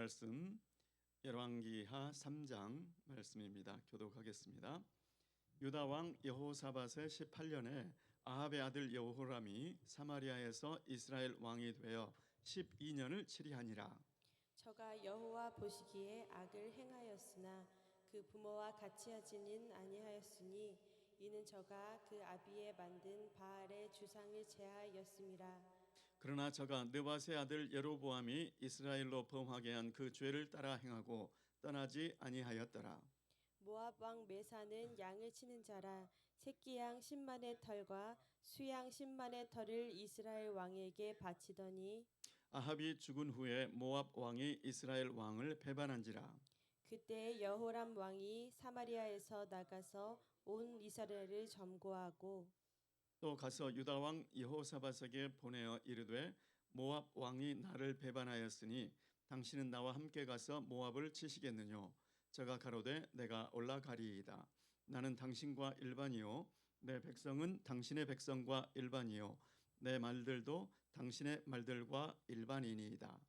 말씀 열왕기하 3장 말씀입니다. 교독하겠습니다. 유다 왕 여호사밧의 18년에 아합의 아들 여호람이 사마리아에서 이스라엘 왕이 되어 12년을 치리하니라. 저가 여호와 보시기에 악을 행하였으나 그 부모와 같이 하지는 아니하였으니 이는 저가 그 아비에 만든 바알의 주상을 제하였음이라. 그러나 저가 느밧의 아들 여로보암이 이스라엘로 범하게 한 그 죄를 따라 행하고 떠나지 아니하였더라. 모압 왕 메사는 양을 치는 자라. 새끼 양 10만의 털과 수양 10만의 털을 이스라엘 왕에게 바치더니 아합이 죽은 후에 모압 왕이 이스라엘 왕을 배반한지라. 그때 여호람 왕이 사마리아에서 나가서 온 이스라엘을 점거하고 또 가서 유다 왕 여호사밧에게 보내어 이르되 모압 왕이 나를 배반하였으니 당신은 나와 함께 가서 모압을 치시겠느뇨. 저가 가로되 내가 올라가리이다. 나는 당신과 일반이요 내 백성은 당신의 백성과 일반이요 내 말들도 당신의 말들과 일반이니이다.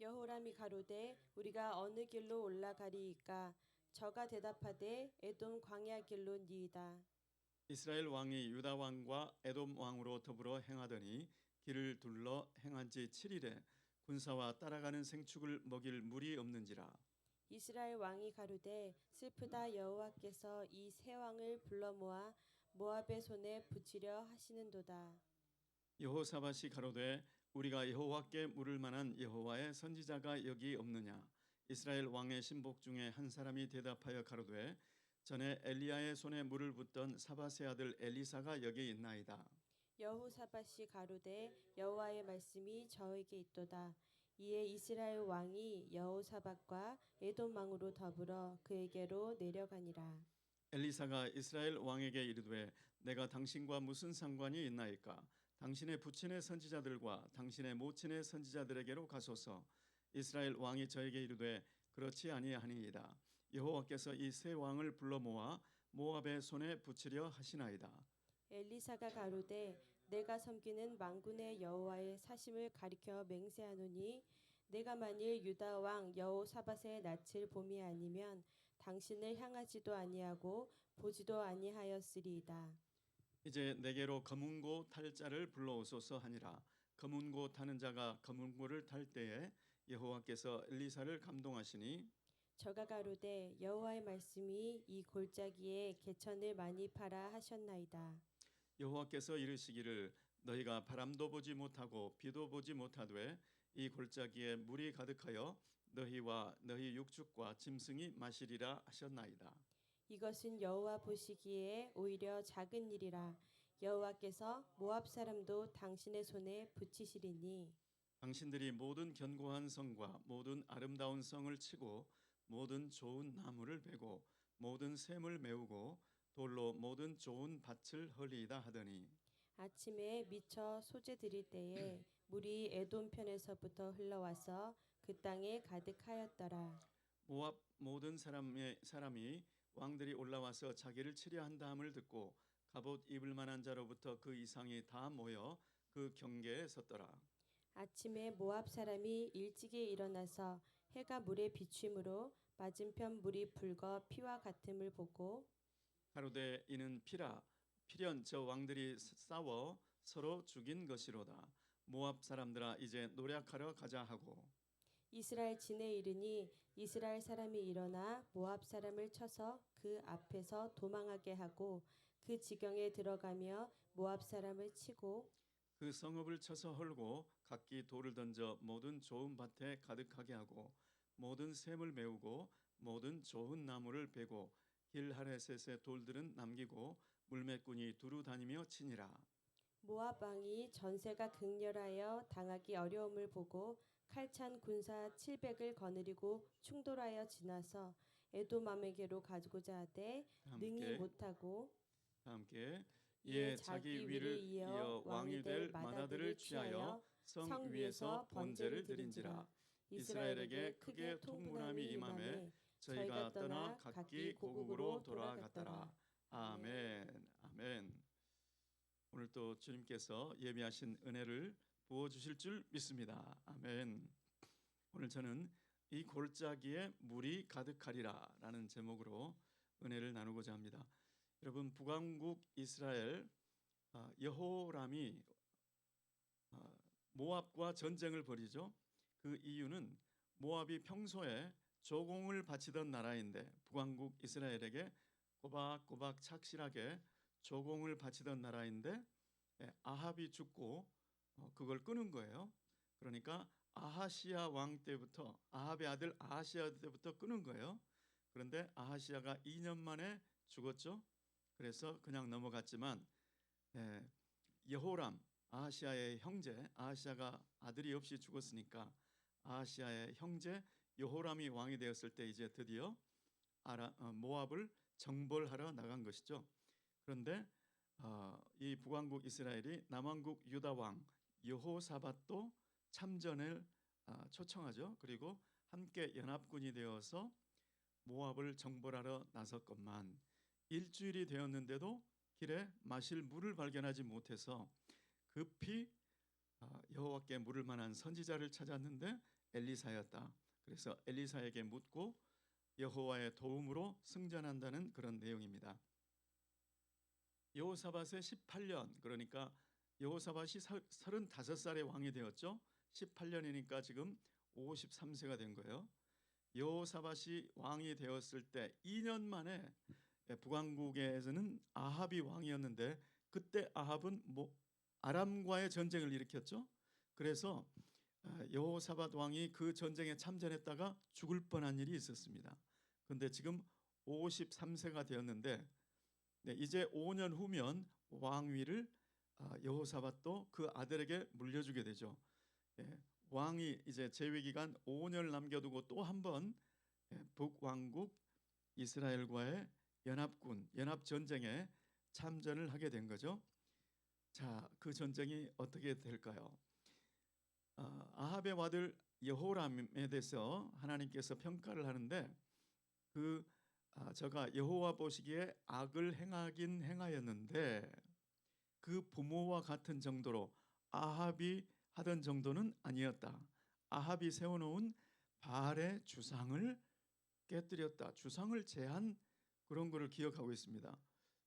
여호람이 가로되 우리가 어느 길로 올라가리이까. 저가 대답하되 에돔 광야 길로니이다. 이스라엘 왕이 유다 왕과 에돔 왕으로 더불어 행하더니 길을 둘러 행한 지 7일에 군사와 따라가는 생축을 먹일 물이 없는지라. 이스라엘 왕이 가로되 슬프다. 여호와께서 이 세 왕을 불러 모아 모압의 손에 붙이려 하시는도다. 여호사밧이 가로되 우리가 여호와께 물을 만한 여호와의 선지자가 여기 없느냐. 이스라엘 왕의 신복 중에 한 사람이 대답하여 가로되 전에 엘리야의 손에 물을 붓던 사밧의 아들 엘리사가 여기 있나이다. 여호사밧이 가로되 여호와의 말씀이 저에게 있도다. 이에 이스라엘 왕이 여호사밧과 에돔 왕으로 더불어 그에게로 내려가니라. 엘리사가 이스라엘 왕에게 이르되 내가 당신과 무슨 상관이 있나이까. 당신의 부친의 선지자들과 당신의 모친의 선지자들에게로 가소서. 이스라엘 왕이 저에게 이르되 그렇지 아니하니이다. 여호와께서 이 세 왕을 불러 모아 모압의 손에 붙이려 하시나이다. 엘리사가 가로되 내가 섬기는 만군의 여호와의 사심을 가리켜 맹세하노니 내가 만일 유다 왕 여호사밧의 낯을 봄이 아니면 당신을 향하지도 아니하고 보지도 아니하였으리이다. 이제 내게로 검은고 탈 자를 불러오소서 하니라. 검은고 타는 자가 검은고를 탈 때에 여호와께서 엘리사를 감동하시니 저가 가로되 여호와의 말씀이 이 골짜기에 개천을 많이 팔아 하셨나이다. 여호와께서 이르시기를 너희가 바람도 보지 못하고 비도 보지 못하되 이 골짜기에 물이 가득하여 너희와 너희 육축과 짐승이 마시리라 하셨나이다. 이것은 여호와 보시기에 오히려 작은 일이라. 여호와께서 모압 사람도 당신의 손에 붙이시리니 당신들이 모든 견고한 성과 모든 아름다운 성을 치고 모든 좋은 나무를 베고 모든 샘을 메우고 돌로 모든 좋은 밭을 헐리이다 하더니 아침에 미쳐 소재 드릴 때에 물이 에돔 편에서부터 흘러와서 그 땅에 가득하였더라. 모압 모든 사람이 왕들이 올라와서 자기를 치려 한다함을 듣고 갑옷 입을 만한 자로부터 그 이상이 다 모여 그 경계에 섰더라. 아침에 모압 사람이 일찍이 일어나서 해가 물에 비춤으로 맞은편 물이 붉어 피와 같음을 보고 가로되 이는 필연 저 왕들이 싸워 서로 죽인 것이로다. 모압 사람들아 이제 노략하러 가자 하고 이스라엘 진에 이르니 이스라엘 사람이 일어나 모압 사람을 쳐서 그 앞에서 도망하게 하고 그 지경에 들어가며 모압 사람을 치고 그 성읍을 쳐서 헐고 각기 돌을 던져 모든 좋은 밭에 가득하게 하고 모든 샘을 메우고 모든 좋은 나무를 베고 길 하레셋의 돌들은 남기고 물매꾼이 두루 다니며 치니라. 모압 왕이 전세가 극렬하여 당하기 어려움을 보고 칼찬 군사 700을 거느리고 충돌하여 지나서 에돔 왕에게로 가고자 하되 능히 못하고 함께 이에 자기 위를 이어 왕이 될 마다들을 취하여 성 위에서 번제를 드린지라. 이스라엘에게 크게 통분함이 임하매 저희가 떠나 각기 고국으로 돌아갔더라. 아멘. 아멘. 오늘 또 주님께서 예비하신 은혜를 부어 주실 줄 믿습니다. 아멘. 오늘 저는 이 골짜기에 물이 가득하리라라는 제목으로 은혜를 나누고자 합니다. 여러분, 북왕국 이스라엘 여호람이 모압과 전쟁을 벌이죠. 그 이유는 모압이 평소에 조공을 바치던 나라인데 북왕국 이스라엘에게 꼬박꼬박 착실하게 조공을 바치던 나라인데 아합이 죽고 그걸 끊은 거예요. 그러니까 아하시아 왕 때부터, 아합의 아들 아하시아 때부터 끊은 거예요. 그런데 아하시아가 2년 만에 죽었죠. 그래서 그냥 넘어갔지만 여호람, 아하시아의 형제, 아하시아가 아들이 없이 죽었으니까 아하시아의 형제 여호람이 왕이 되었을 때 이제 드디어 모압을 정벌하러 나간 것이죠. 그런데 이 북왕국 이스라엘이 남왕국 유다 왕 여호사밧도 참전을 초청하죠. 그리고 함께 연합군이 되어서 모압을 정벌하러 나섰건만 일주일이 되었는데도 길에 마실 물을 발견하지 못해서 급히 여호와께 물을 만한 선지자를 찾았는데 엘리사였다. 그래서 엘리사에게 묻고 여호와의 도움으로 승전한다는 그런 내용입니다. 여호사밧의 18년, 그러니까 여호사밧이 35살의 왕이 되었죠. 18년이니까 지금 53세가 된 거예요. 여호사밧이 왕이 되었을 때 2년 만에 북왕국에서는 아합이 왕이었는데 그때 아합은 아람과의 전쟁을 일으켰죠. 그래서 여호사밧 왕이 그 전쟁에 참전했다가 죽을 뻔한 일이 있었습니다. 그런데 지금 53세가 되었는데 이제 5년 후면 왕위를 여호사밧도 그 아들에게 물려주게 되죠. 왕이 이제 재위 기간 5년을 남겨두고 또 한 번 북왕국 이스라엘과의 연합 전쟁에 참전을 하게 된 거죠. 자, 그 전쟁이 어떻게 될까요? 아합의 아들 여호람에 대해서 하나님께서 평가를 하는데 저가 여호와 보시기에 악을 행하긴 행하였는데 그 부모와 같은 정도로 아합이 하던 정도는 아니었다. 아합이 세워놓은 바알의 주상을 깨뜨렸다. 주상을 제한 그런 거를 기억하고 있습니다.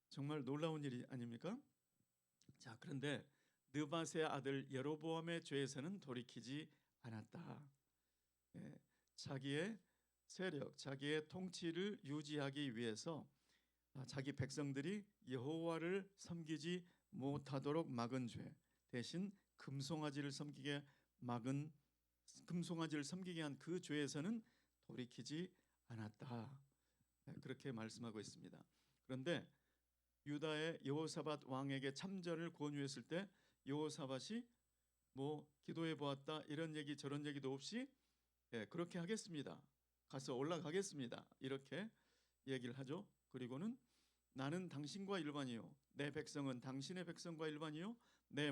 정말 놀라운 일이 아닙니까? 자, 그런데 느밧의 아들 여로보암의 죄에서는 돌이키지 않았다. 자기의 세력, 자기의 통치를 유지하기 위해서 자기 백성들이 여호와를 섬기지 못하도록 막은 죄, 대신 금송아지를 섬기게 한 그 죄에서는 돌이키지 않았다. 그렇게 말씀하고 있습니다. 그런데 유다의 여호사밧 왕에게 참전을 권유했을 때 여호사밧이 기도해 보았다 이런 얘기 저런 얘기도 없이 그렇게 하겠습니다. 가서 올라가겠습니다. 이렇게 얘기를 하죠. 그리고는 나는 당신과 일반이요, 내 백성은 당신의 백성과 일반이요, 내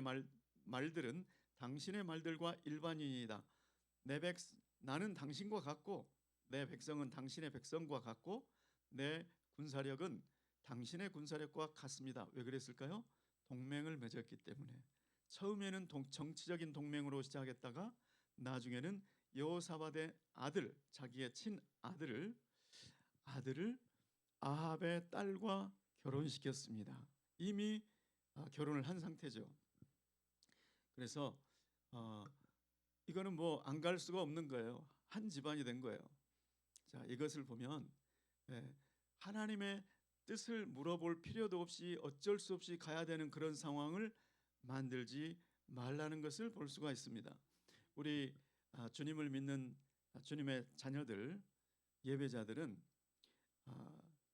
말들은 당신의 말들과 일반이니이다. 나는 당신과 같고 내 백성은 당신의 백성과 같고 내 군사력은 당신의 군사력과 같습니다. 왜 그랬을까요? 동맹을 맺었기 때문에. 처음에는 정치적인 동맹으로 시작했다가 나중에는 여호사밧의 아들, 자기의 친아들을 아합의 딸과 결혼시켰습니다. 이미 결혼을 한 상태죠. 그래서 이거는 안 갈 수가 없는 거예요. 한 집안이 된 거예요. 자, 이것을 보면 하나님의 뜻을 물어볼 필요도 없이 어쩔 수 없이 가야 되는 그런 상황을 만들지 말라는 것을 볼 수가 있습니다. 우리 주님을 믿는 주님의 자녀들, 예배자들은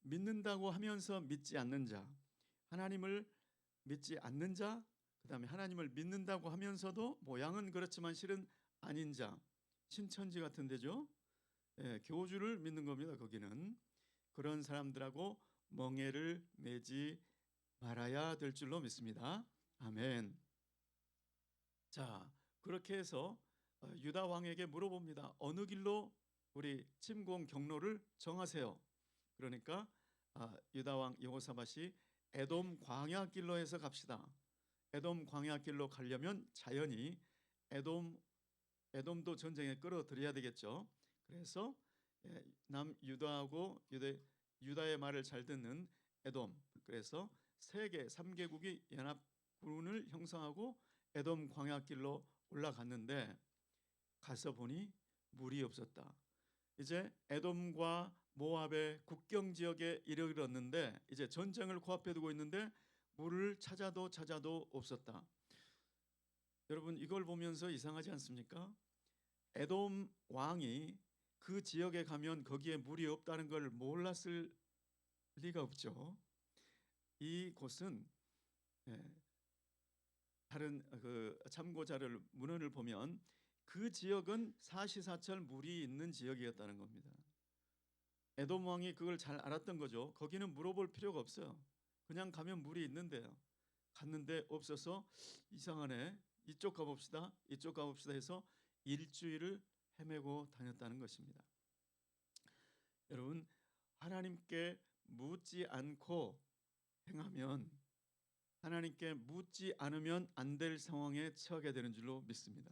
믿는다고 하면서 믿지 않는 자, 하나님을 믿지 않는 자, 그다음에 하나님을 믿는다고 하면서도 모양은 그렇지만 실은 아닌 자, 신천지 같은 데죠. 교주를 믿는 겁니다. 거기는 그런 사람들하고 멍에를 매지 말아야 될 줄로 믿습니다. 아멘. 자, 그렇게 해서 유다 왕에게 물어봅니다. 어느 길로 우리 침공 경로를 정하세요. 그러니까 유다 왕 여호사밧이 에돔 광야 길로 해서 갑시다. 에돔 광야 길로 가려면 자연히 에돔도 전쟁에 끌어들여야 되겠죠. 그래서 남유다하고 유다의 말을 잘 듣는 에돔, 그래서 세계 3개국이 연합군을 형성하고 에돔 광야길로 올라갔는데 가서 보니 물이 없었다. 이제 에돔과 모압의 국경 지역에 이르렀는데 이제 전쟁을 코앞에 두고 있는데 물을 찾아도 없었다. 여러분 이걸 보면서 이상하지 않습니까? 에돔 왕이 그 지역에 가면 거기에 물이 없다는 걸 몰랐을 리가 없죠. 이 곳은 다른 그 참고자를 문헌을 보면 그 지역은 사시사철 물이 있는 지역이었다는 겁니다. 에돔 왕이 그걸 잘 알았던 거죠. 거기는 물어볼 필요가 없어요. 그냥 가면 물이 있는데요. 갔는데 없어서 이상하네. 이쪽 가봅시다. 이쪽 가봅시다 해서 일주일을 헤매고 다녔다는 것입니다. 여러분 하나님께 묻지 않고 행하면 하나님께 묻지 않으면 안 될 상황에 처하게 되는 줄로 믿습니다.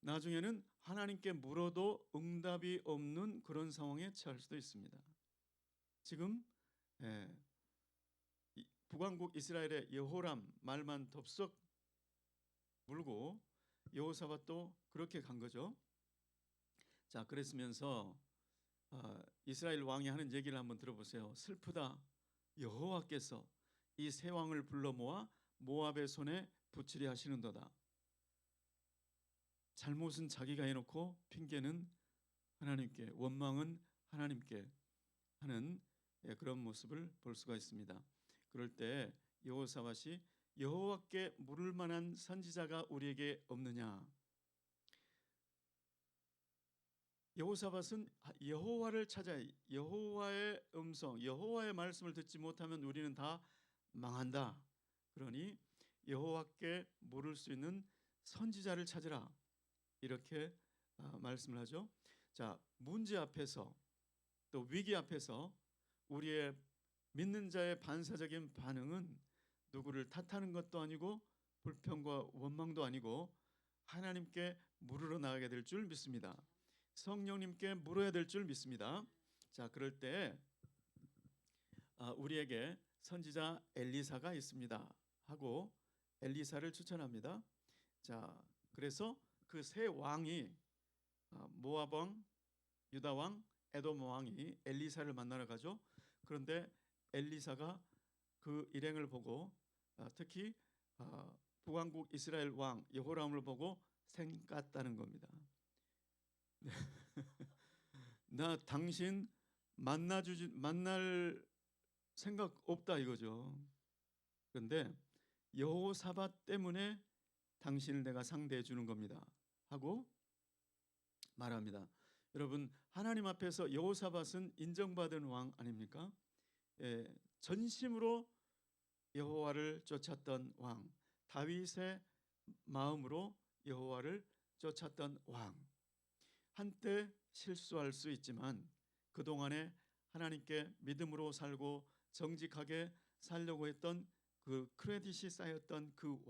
나중에는 하나님께 물어도 응답이 없는 그런 상황에 처할 수도 있습니다. 지금 북왕국 이스라엘의 여호람 말만 덥석 물고 여호사밧도 그렇게 간 거죠. 자, 그랬으면서 이스라엘 왕이 하는 얘기를 한번 들어보세요. 슬프다. 여호와께서 이 세 왕을 불러 모아 모압의 손에 붙이려 하시는도다. 잘못은 자기가 해놓고 핑계는 하나님께, 원망은 하나님께 하는 그런 모습을 볼 수가 있습니다. 그럴 때 여호사밧이 여호와께 물을 만한 선지자가 우리에게 없느냐? 여호사밧은 여호와를 찾아 여호와의 음성, 여호와의 말씀을 듣지 못하면 우리는 다 망한다. 그러니 여호와께 물을 수 있는 선지자를 찾으라. 이렇게 말씀을 하죠. 자, 문제 앞에서 또 위기 앞에서 우리의 믿는 자의 반사적인 반응은 누구를 탓하는 것도 아니고 불평과 원망도 아니고 하나님께 물으러 나가게 될 줄 믿습니다. 성령님께 물어야 될 줄 믿습니다. 자, 그럴 때 우리에게 선지자 엘리사가 있습니다 하고 엘리사를 추천합니다. 자, 그래서 그 세 왕이 모압 왕, 유다 왕, 에돔 왕이 엘리사를 만나러 가죠. 그런데 엘리사가 그 일행을 보고 특히 북왕국 이스라엘 왕 여호람을 보고 생깠다는 겁니다. 나 당신 만날 생각 없다 이거죠. 그런데 여호사밧 때문에 당신을 내가 상대해 주는 겁니다 하고 말합니다. 여러분 하나님 앞에서 여호사밧은 인정받은 왕 아닙니까? 전심으로 여호와를 쫓았던 왕, 다윗의 마음으로 여호와를 쫓았던 왕. 한때 실수할 수 있지만 그동안에 하나님께 믿음으로 살고 정직하게 살려고 했던 그 크레딧이 쌓였던 그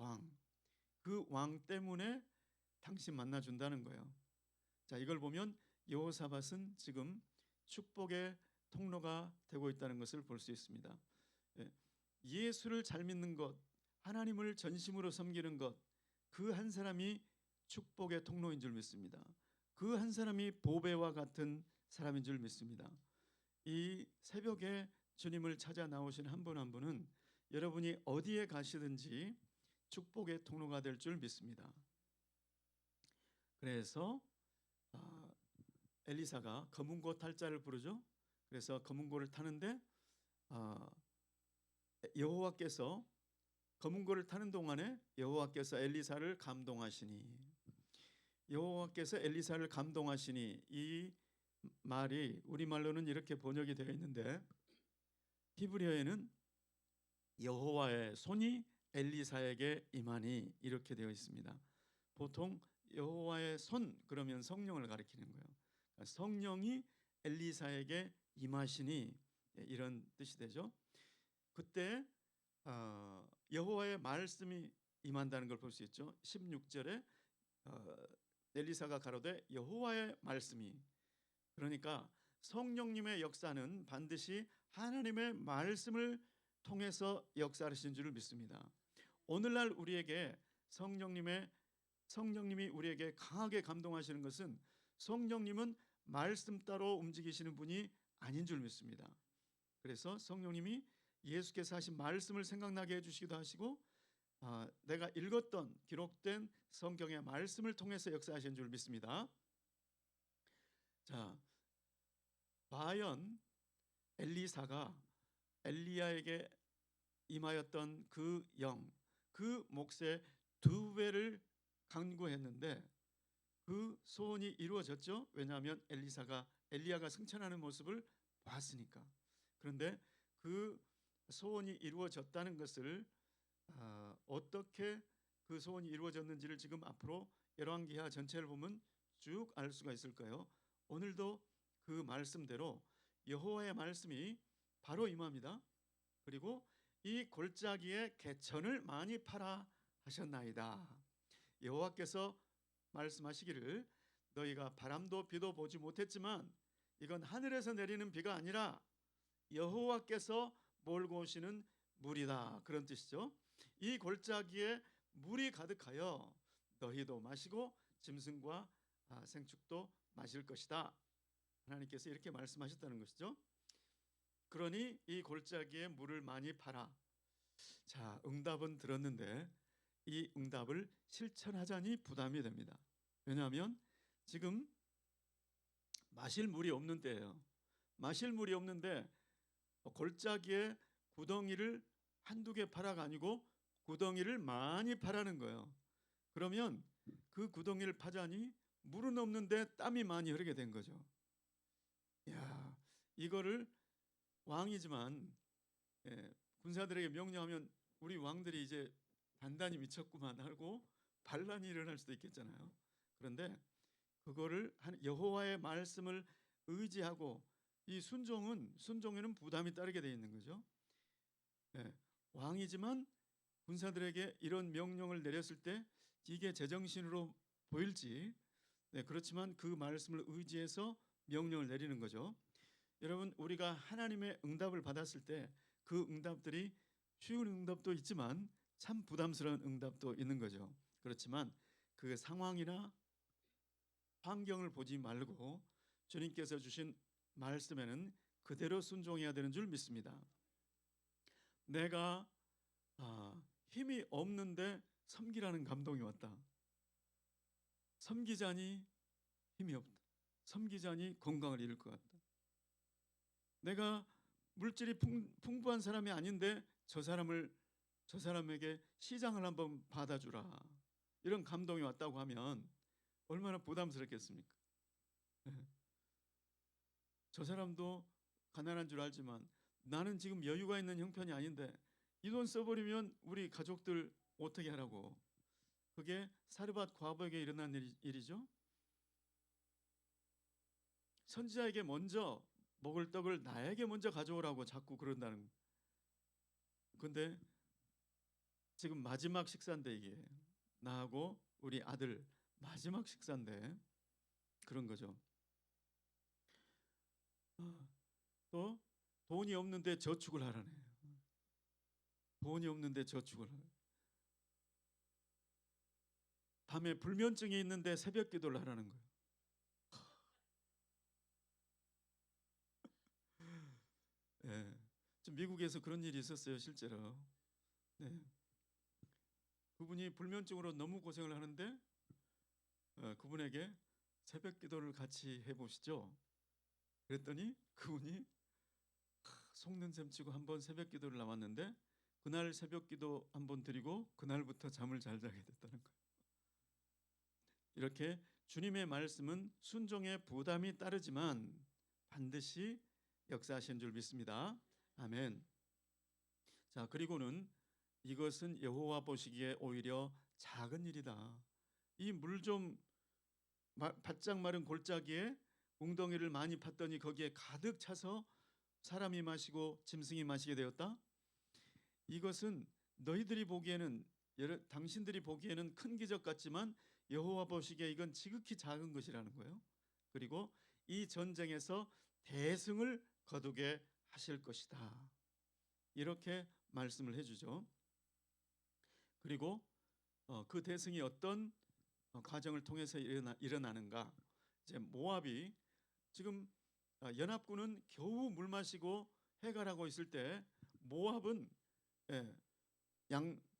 왕 때문에 당신 만나준다는 거예요. 자, 이걸 보면 여호사밧은 지금 축복의 통로가 되고 있다는 것을 볼 수 있습니다. 예수를 잘 믿는 것, 하나님을 전심으로 섬기는 것, 그 한 사람이 축복의 통로인 줄 믿습니다. 그 한 사람이 보배와 같은 사람인 줄 믿습니다. 이 새벽에 주님을 찾아 나오신 한 분 한 분은 여러분이 어디에 가시든지 축복의 통로가 될 줄 믿습니다. 그래서 엘리사가 검은고 탈 자를 부르죠. 그래서 검은고를 타는데 여호와께서 검은고를 타는 동안에 여호와께서 엘리사를 감동하시니, 여호와께서 엘리사를 감동하시니, 이 말이 우리말로는 이렇게 번역이 되어 있는데 히브리어에는 여호와의 손이 엘리사에게 임하니 이렇게 되어 있습니다. 보통 여호와의 손 그러면 성령을 가리키는 거예요. 성령이 엘리사에게 임하시니 이런 뜻이 되죠. 그때 여호와의 말씀이 임한다는 걸 볼 수 있죠. 16절에 엘리사가 가로되 여호와의 말씀이, 그러니까 성령님의 역사는 반드시 하나님의 말씀을 통해서 역사하신 줄을 믿습니다. 오늘날 우리에게 성령님이 우리에게 강하게 감동하시는 것은 성령님은 말씀 따로 움직이시는 분이 아닌 줄 믿습니다. 그래서 성령님이 예수께서 하신 말씀을 생각나게 해주시기도 하시고 내가 읽었던 기록된 성경의 말씀을 통해서 역사하신 줄 믿습니다. 자, 과연 엘리사가 엘리야에게 임하였던 그 영, 그 몫의 2배를 간구했는데 그 소원이 이루어졌죠. 왜냐하면 엘리야가 승천하는 모습을 봤으니까. 그런데 그 소원이 이루어졌다는 것을 어떻게 그 소원이 이루어졌는지를 지금 앞으로 열왕기하 전체를 보면 쭉 알 수가 있을 거예요. 오늘도 그 말씀대로 여호와의 말씀이 바로 임합니다. 그리고 이 골짜기에 개천을 많이 파라 하셨나이다. 여호와께서 말씀하시기를 너희가 바람도 비도 보지 못했지만 이건 하늘에서 내리는 비가 아니라 여호와께서 몰고 오시는 물이다, 그런 뜻이죠. 이 골짜기에 물이 가득하여 너희도 마시고 짐승과 생축도 마실 것이다. 하나님께서 이렇게 말씀하셨다는 것이죠. 그러니 이 골짜기에 물을 많이 팔아. 자, 응답은 들었는데 이 응답을 실천하자니 부담이 됩니다. 왜냐하면 지금 마실 물이 없는 때예요. 마실 물이 없는데 골짜기에 구덩이를 한두 개 파라가 아니고 구덩이를 많이 파라는 거예요. 그러면 그 구덩이를 파자니 물은 없는데 땀이 많이 흐르게 된 거죠. 야, 이거를 왕이지만 군사들에게 명령하면 우리 왕들이 이제 단단히 미쳤구만 하고 반란이 일어날 수도 있겠잖아요. 그런데 그거를 여호와의 말씀을 의지하고 이 순종에는 부담이 따르게 돼 있는 거죠. 왕이지만 군사들에게 이런 명령을 내렸을 때 이게 제정신으로 보일지, 그렇지만 그 말씀을 의지해서 명령을 내리는 거죠. 여러분, 우리가 하나님의 응답을 받았을 때 그 응답들이 쉬운 응답도 있지만 참 부담스러운 응답도 있는 거죠. 그렇지만 그 상황이나 환경을 보지 말고 주님께서 주신 말씀에는 그대로 순종해야 되는 줄 믿습니다. 내가 힘이 없는데 섬기라는 감동이 왔다. 섬기자니 힘이 없다. 섬기자니 건강을 잃을 것 같다. 내가 물질이 풍부한 사람이 아닌데 저 사람에게 시장을 한번 받아주라. 이런 감동이 왔다고 하면 얼마나 부담스럽겠습니까? 저 사람도 가난한 줄 알지만 나는 지금 여유가 있는 형편이 아닌데 이 돈 써버리면 우리 가족들 어떻게 하라고. 그게 사르밧 과부에게 일어난 일이죠. 선지자에게 먼저 먹을 떡을 나에게 먼저 가져오라고 자꾸 그런다는. 근데 지금 마지막 식사인데 이게 나하고 우리 아들 마지막 식사인데 그런 거죠. 또 돈이 없는데 저축을 하라네. 돈이 없는데 저축을 하라네. 밤에 불면증이 있는데 새벽 기도를 하라는 거예요. 좀 미국에서 그런 일이 있었어요, 실제로. 그분이 불면증으로 너무 고생을 하는데 그분에게 새벽 기도를 같이 해보시죠. 그랬더니 그분이 속는 셈 치고 한번 새벽 기도를 나왔는데 그날 새벽 기도 한번 드리고 그날부터 잠을 잘 자게 됐다는 거예요. 이렇게 주님의 말씀은 순종에 부담이 따르지만 반드시 역사하신 줄 믿습니다. 아멘. 자, 그리고는 이것은 여호와 보시기에 오히려 작은 일이다. 이 물 좀 바짝 마른 골짜기에 웅덩이를 많이 팠더니 거기에 가득 차서 사람이 마시고 짐승이 마시게 되었다. 이것은 당신들이 보기에는 큰 기적 같지만 여호와 보시기에 이건 지극히 작은 것이라는 거예요. 그리고 이 전쟁에서 대승을 거두게 하실 것이다. 이렇게 말씀을 해주죠. 그리고 그 대승이 어떤 과정을 통해서 일어나는가? 이제 모압이 지금 연합군은 겨우 물 마시고 해갈하고 있을 때 모압은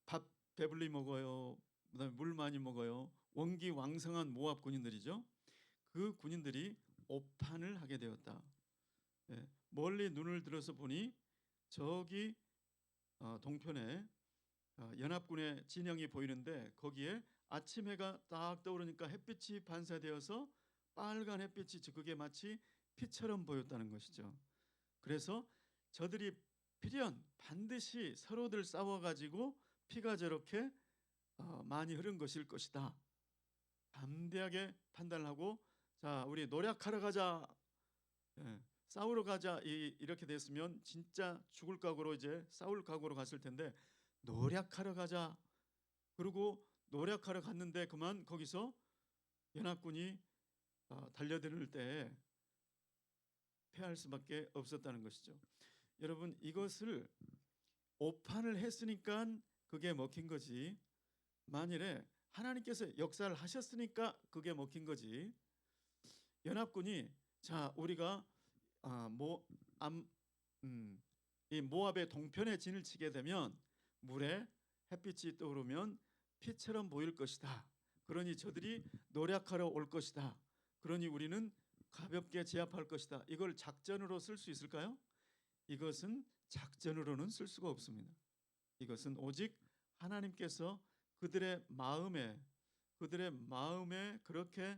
밥 배불리 먹어요. 그다음에 물 많이 먹어요. 원기왕성한 모압 군인들이죠. 그 군인들이 오판을 하게 되었다. 멀리 눈을 들어서 보니 저기 동편에 연합군의 진영이 보이는데 거기에 아침 해가 딱 떠오르니까 햇빛이 반사되어서 빨간 햇빛이 그게 마치 피처럼 보였다는 것이죠. 그래서 저들이 필연 반드시 서로들 싸워가지고 피가 저렇게 많이 흐른 것일 것이다. 담대하게 판단을 하고 자 우리 노력하러 가자. 싸우러 가자. 이렇게 됐으면 진짜 죽을 각오로 이제 싸울 각오로 갔을 텐데 노력하러 가자. 그리고 노력하러 갔는데 그만 거기서 연합군이 달려들 때 패할 수밖에 없었다는 것이죠. 여러분 이것을 오판을 했으니까 그게 먹힌 거지. 만일에 하나님께서 역사를 하셨으니까 그게 먹힌 거지. 연합군이 자 우리가 이 모압의 동편에 진을 치게 되면 물에 햇빛이 떠오르면 피처럼 보일 것이다. 그러니 저들이 노력하러 올 것이다. 그러니 우리는 가볍게 제압할 것이다. 이걸 작전으로 쓸 수 있을까요? 이것은 작전으로는 쓸 수가 없습니다. 이것은 오직 하나님께서 그들의 마음에 그렇게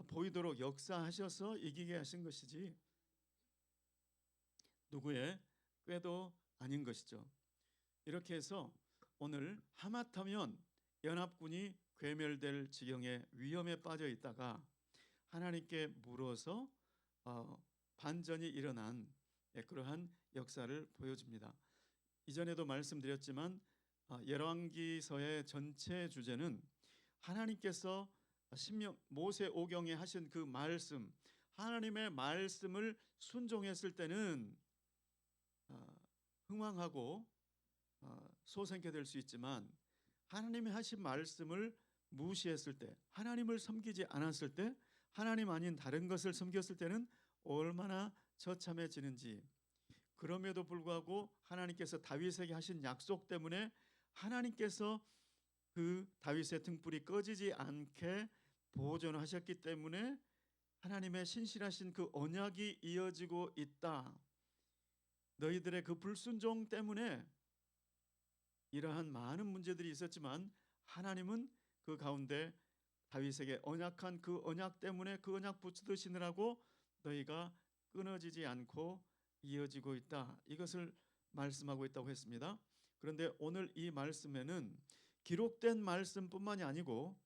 보이도록 역사하셔서 이기게 하신 것이지 누구의 꾀도 아닌 것이죠. 이렇게 해서 오늘 하마터면 연합군이 괴멸될 지경에 위험에 빠져 있다가 하나님께 물어서 반전이 일어난 그러한 역사를 보여줍니다. 이전에도 말씀드렸지만 열왕기서의 전체 주제는 하나님께서 모세 오경에 하신 그 말씀, 하나님의 말씀을 순종했을 때는 흥왕하고 소생케 될 수 있지만 하나님이 하신 말씀을 무시했을 때, 하나님을 섬기지 않았을 때, 하나님 아닌 다른 것을 섬겼을 때는 얼마나 처참해지는지. 그럼에도 불구하고 하나님께서 다윗에게 하신 약속 때문에 하나님께서 그 다윗의 등불이 꺼지지 않게 보존하셨기 때문에 하나님의 신실하신 그 언약이 이어지고 있다. 너희들의 그 불순종 때문에 이러한 많은 문제들이 있었지만 하나님은 그 가운데 다윗에게 언약한 그 언약 때문에 그 언약 붙드시느라고 너희가 끊어지지 않고 이어지고 있다. 이것을 말씀하고 있다고 했습니다. 그런데 오늘 이 말씀에는 기록된 말씀뿐만이 아니고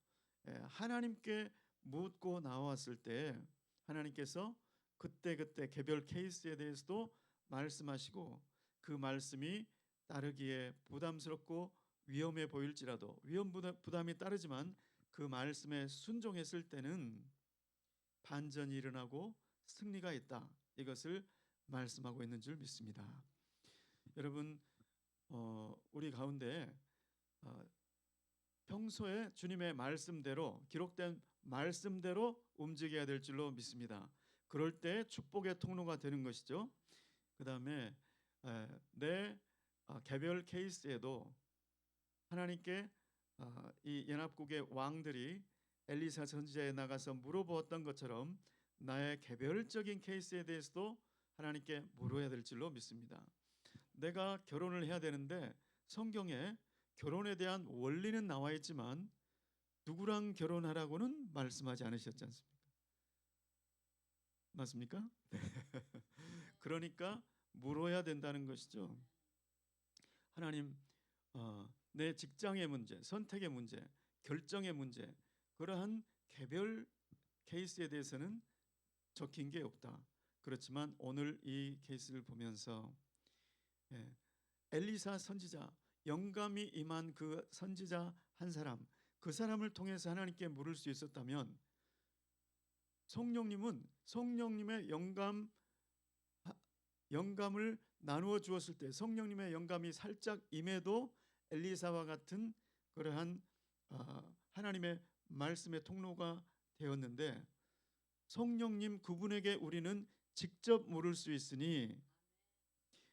하나님께 묻고 나왔을 때 하나님께서 그때그때 개별 케이스에 대해서도 말씀하시고 그 말씀이 따르기에 부담스럽고 위험해 보일지라도 부담이 따르지만 그 말씀에 순종했을 때는 반전이 일어나고 승리가 있다. 이것을 말씀하고 있는 줄 믿습니다. 여러분 우리 가운데 평소에 주님의 말씀대로 기록된 말씀대로 움직여야 될 줄로 믿습니다. 그럴 때 축복의 통로가 되는 것이죠. 그 다음에 내 개별 케이스에도 하나님께 이 연합국의 왕들이 엘리사 선지자에 나가서 물어보았던 것처럼 나의 개별적인 케이스에 대해서도 하나님께 물어야 될 줄로 믿습니다. 내가 결혼을 해야 되는데 성경에 결혼에 대한 원리는 나와 있지만 누구랑 결혼하라고는 말씀하지 않으셨지 않습니까? 맞습니까? 그러니까 물어야 된다는 것이죠. 하나님, 내 직장의 문제, 선택의 문제, 결정의 문제, 그러한 개별 케이스에 대해서는 적힌 게 없다. 그렇지만 오늘 이 케이스를 보면서 엘리사 선지자, 영감이 임한 그 선지자 한 사람, 그 사람을 통해서 하나님께 물을 수 있었다면 성령님은 성령님의 영감을 나누어 주었을 때 성령님의 영감이 살짝 임해도 엘리사와 같은 그러한 하나님의 말씀의 통로가 되었는데 성령님 그분에게 우리는 직접 물을 수 있으니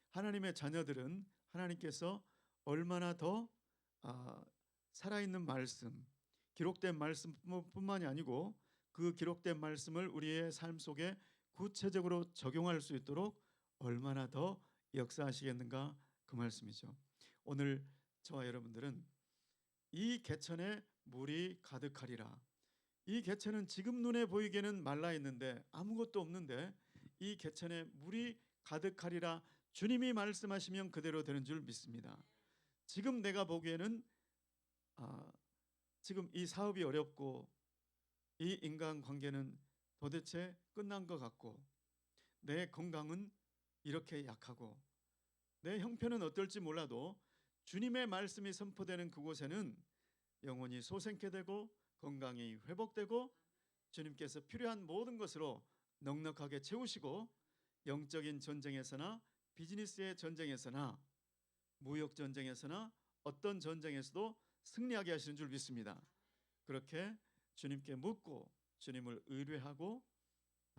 하나님의 자녀들은 하나님께서 얼마나 더 살아있는 말씀, 기록된 말씀뿐만이 아니고 그 기록된 말씀을 우리의 삶 속에 구체적으로 적용할 수 있도록 얼마나 더 역사하시겠는가 그 말씀이죠. 오늘 저와 여러분들은 이 개천에 물이 가득하리라. 이 개천은 지금 눈에 보이기에는 말라 있는데 아무것도 없는데 이 개천에 물이 가득하리라 주님이 말씀하시면 그대로 되는 줄 믿습니다. 지금 내가 보기에는 지금 이 사업이 어렵고 이 인간관계는 도대체 끝난 것 같고 내 건강은 이렇게 약하고 내 형편은 어떨지 몰라도 주님의 말씀이 선포되는 그곳에는 영혼이 소생케 되고 건강이 회복되고 주님께서 필요한 모든 것으로 넉넉하게 채우시고 영적인 전쟁에서나 비즈니스의 전쟁에서나 무역 전쟁에서나 어떤 전쟁에서도 승리하게 하시는 줄 믿습니다. 그렇게 주님께 묻고 주님을 의뢰하고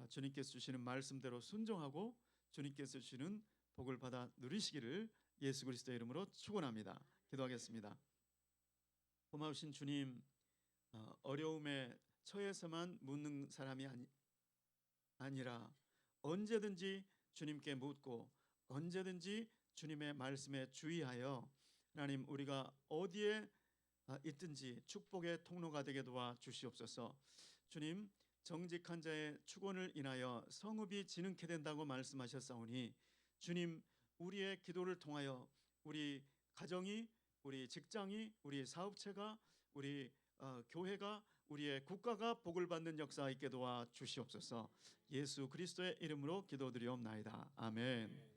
주님께서 주시는 말씀대로 순종하고 주님께서 주시는 복을 받아 누리시기를 예수 그리스도의 이름으로 축원합니다. 기도하겠습니다. 고마우신 주님, 어려움에 처해서만 묻는 사람이 아니라 언제든지 주님께 묻고 언제든지 주님의 말씀에 주의하여 하나님 우리가 어디에 있든지 축복의 통로가 되게 도와 주시옵소서. 주님, 정직한 자의 축원을 인하여 성읍이 지능케 된다고 말씀하셨사오니 주님, 우리의 기도를 통하여 우리 가정이, 우리 직장이, 우리 사업체가, 우리 교회가, 우리의 국가가 복을 받는 역사 있게 도와 주시옵소서. 예수 그리스도의 이름으로 기도드리옵나이다. 아멘.